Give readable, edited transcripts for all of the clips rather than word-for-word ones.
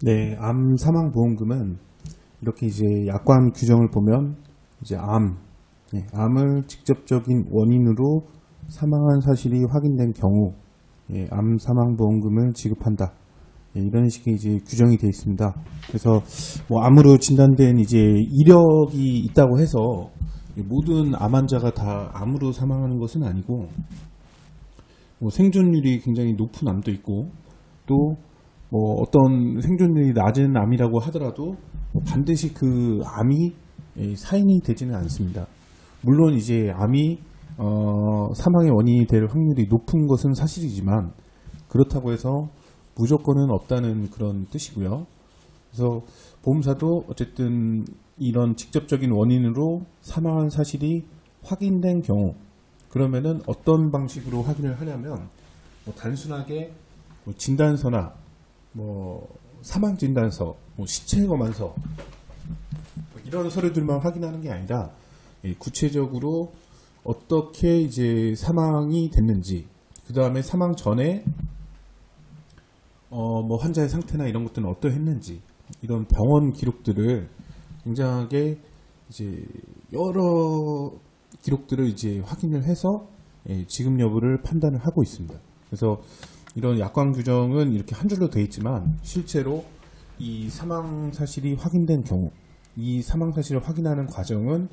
네, 암 사망보험금은 이렇게 이제 약관 규정을 보면 이제 암을 직접적인 원인으로 사망한 사실이 확인된 경우 암 사망보험금을 지급한다. 이런 식의 이제 규정이 되어 있습니다. 그래서 뭐 암으로 진단된 이제 이력이 있다고 해서 모든 암 환자가 다 암으로 사망하는 것은 아니고 뭐 생존율이 굉장히 높은 암도 있고 또 뭐 어떤 생존율이 낮은 암이라고 하더라도 반드시 그 암이 사인이 되지는 않습니다. 물론 이제 암이 사망의 원인이 될 확률이 높은 것은 사실이지만 그렇다고 해서 무조건은 없다는 그런 뜻이고요. 그래서 보험사도 어쨌든 이런 직접적인 원인으로 사망한 사실이 확인된 경우 그러면은 어떤 방식으로 확인을 하냐면 뭐 단순하게 뭐 진단서나 뭐 사망진단서, 뭐 시체검안서 이런 서류들만 확인하는 게 아니라 구체적으로 어떻게 이제 사망이 됐는지, 그 다음에 사망 전에 뭐 환자의 상태나 이런 것들은 어떠했는지 이런 병원 기록들을 굉장하게 이제 여러 기록들을 이제 확인을 해서 지급 여부를 판단을 하고 있습니다. 그래서 이런 약관 규정은 이렇게 한 줄로 되어 있지만 실제로 이 사망 사실이 확인된 경우 이 사망 사실을 확인하는 과정은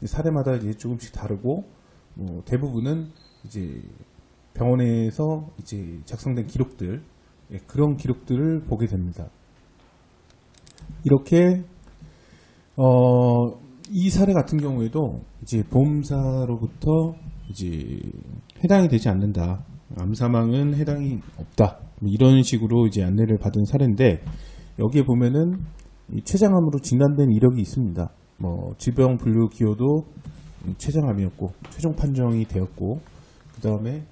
사례마다 이제 조금씩 다르고 대부분은 이제 병원에서 이제 작성된 기록들 그런 기록들을 보게 됩니다. 이렇게 이 사례 같은 경우에도 이제 보험사로부터 이제 해당이 되지 않는다. 암 사망은 해당이 없다. 이런 식으로 이제 안내를 받은 사례인데 여기에 보면은 췌장암으로 진단된 이력이 있습니다. 뭐 질병 분류 기호도 췌장암이었고 최종 판정이 되었고 그 다음에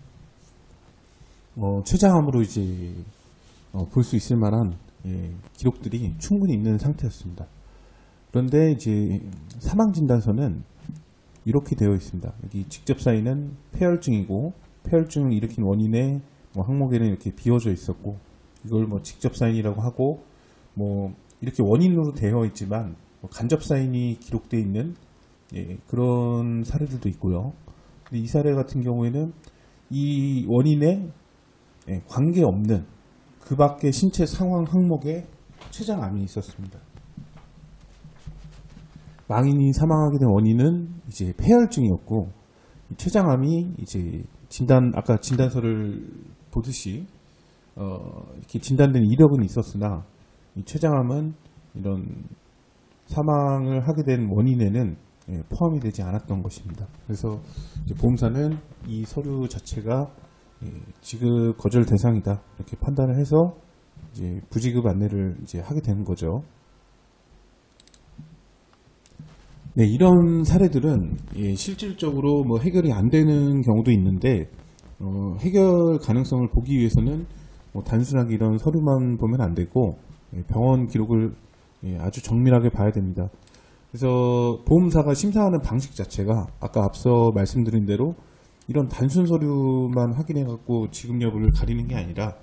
췌장암으로 이제 볼 수 있을 만한 기록들이 충분히 있는 상태였습니다. 그런데 이제 사망 진단서는 이렇게 되어 있습니다. 여기 직접 사인은 폐혈증이고 폐혈증을 일으킨 원인의 뭐 항목에는 이렇게 비워져 있었고 이걸 뭐 직접 사인이라고 하고 뭐 이렇게 원인으로 되어 있지만 뭐 간접 사인이 기록되어 있는 그런 사례들도 있고요. 근데 이 사례 같은 경우에는 이 원인에 관계없는 그 밖의 신체 상황 항목에 췌장암이 있었습니다. 망인이 사망하게 된 원인은 이제 폐혈증이었고 췌장암이 이제 아까 진단서를 보듯이 이렇게 진단된 이력은 있었으나 이 췌장암은 이런 사망을 하게 된 원인에는 포함이 되지 않았던 것입니다. 그래서 이제 보험사는 이 서류 자체가 지급 거절 대상이다 이렇게 판단을 해서 이제 부지급 안내를 이제 하게 되는 거죠. 네, 이런 사례들은 실질적으로 뭐 해결이 안 되는 경우도 있는데 해결 가능성을 보기 위해서는 뭐 단순하게 이런 서류만 보면 안 되고 병원 기록을 아주 정밀하게 봐야 됩니다. 그래서 보험사가 심사하는 방식 자체가 아까 앞서 말씀드린 대로 이런 단순 서류만 확인해 갖고 지급 여부를 가리는 게 아니라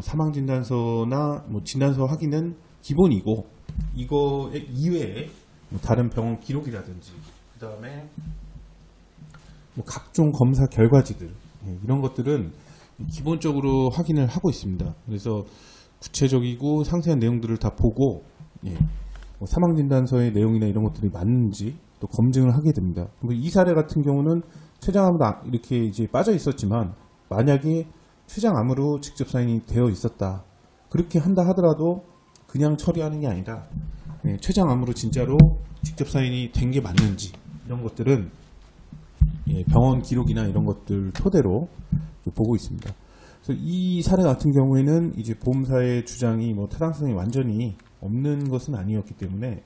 사망진단서나 뭐 진단서 확인은 기본이고 이거 이외에 다른 병원 기록이라든지 그 다음에 뭐 각종 검사 결과지들 이런 것들은 기본적으로 확인을 하고 있습니다. 그래서 구체적이고 상세한 내용들을 다 보고 뭐 사망진단서의 내용이나 이런 것들이 맞는지 또 검증을 하게 됩니다. 이 사례 같은 경우는 췌장암으로 이렇게 이제 빠져 있었지만 만약에 췌장암으로 직접 사인이 되어 있었다 그렇게 한다 하더라도 그냥 처리하는 게 아니라 췌장암으로 진짜로 직접 사인이 된 게 맞는지 이런 것들은 병원 기록이나 이런 것들 토대로 보고 있습니다. 그래서 이 사례 같은 경우에는 이제 보험사의 주장이 뭐 타당성이 완전히 없는 것은 아니었기 때문에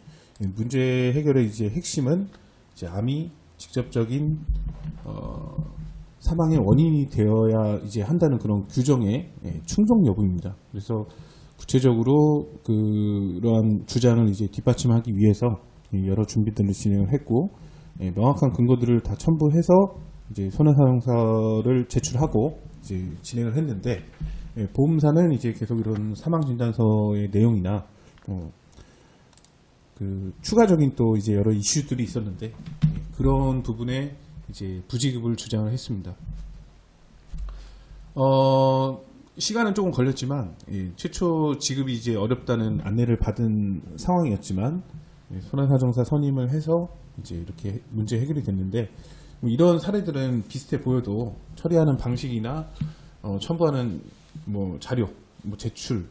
문제 해결의 이제 핵심은 이제 암이 직접적인 사망의 원인이 되어야 이제 한다는 그런 규정의 충족 여부입니다. 그래서 구체적으로 그러한 주장을 이제 뒷받침하기 위해서 여러 준비들을 진행을 했고 명확한 근거들을 다 첨부해서 이제 손해사용서를 제출하고 이제 진행을 했는데 보험사는 이제 계속 이런 사망진단서의 내용이나 추가적인 또 이제 여러 이슈들이 있었는데 그런 부분에 이제 부지급을 주장을 했습니다. 시간은 조금 걸렸지만 최초 지급이 이제 어렵다는 안내를 받은 상황이었지만 손해사정사 선임을 해서 이제 이렇게 문제 해결이 됐는데 이런 사례들은 비슷해 보여도 처리하는 방식이나 첨부하는 뭐 자료, 뭐 제출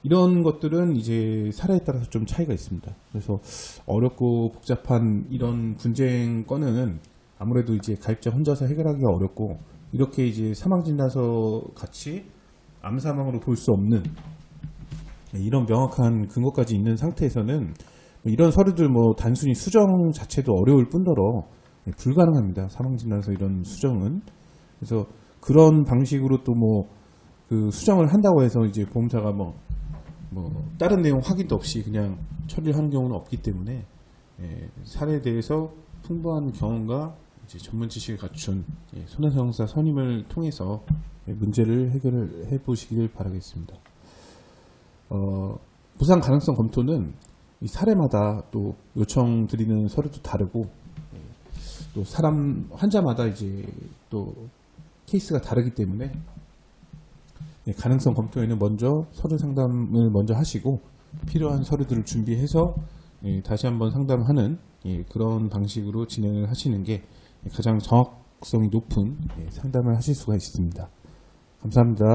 이런 것들은 이제 사례에 따라서 좀 차이가 있습니다. 그래서 어렵고 복잡한 이런 분쟁 건은 아무래도 이제 가입자 혼자서 해결하기가 어렵고 이렇게 이제 사망진단서 같이 암 사망으로 볼 수 없는 이런 명확한 근거까지 있는 상태에서는 이런 서류들 뭐 단순히 수정 자체도 어려울 뿐더러 불가능합니다. 사망진단서 이런 수정은. 그래서 그런 방식으로 또 그 수정을 한다고 해서 이제 보험사가 뭐 다른 내용 확인도 없이 그냥 처리를 하는 경우는 없기 때문에 사례에 대해서 풍부한 경험과 이제 전문 지식을 갖춘 손해사정사 선임을 통해서 문제를 해결을 해보시길 바라겠습니다. 보상 가능성 검토는 이 사례마다 또 요청드리는 서류도 다르고 또 환자마다 이제 또 케이스가 다르기 때문에 가능성 검토에는 먼저 서류 상담을 먼저 하시고 필요한 서류들을 준비해서 다시 한번 상담하는 그런 방식으로 진행을 하시는 게 가장 정확성이 높은 상담을 하실 수가 있습니다. 감사합니다.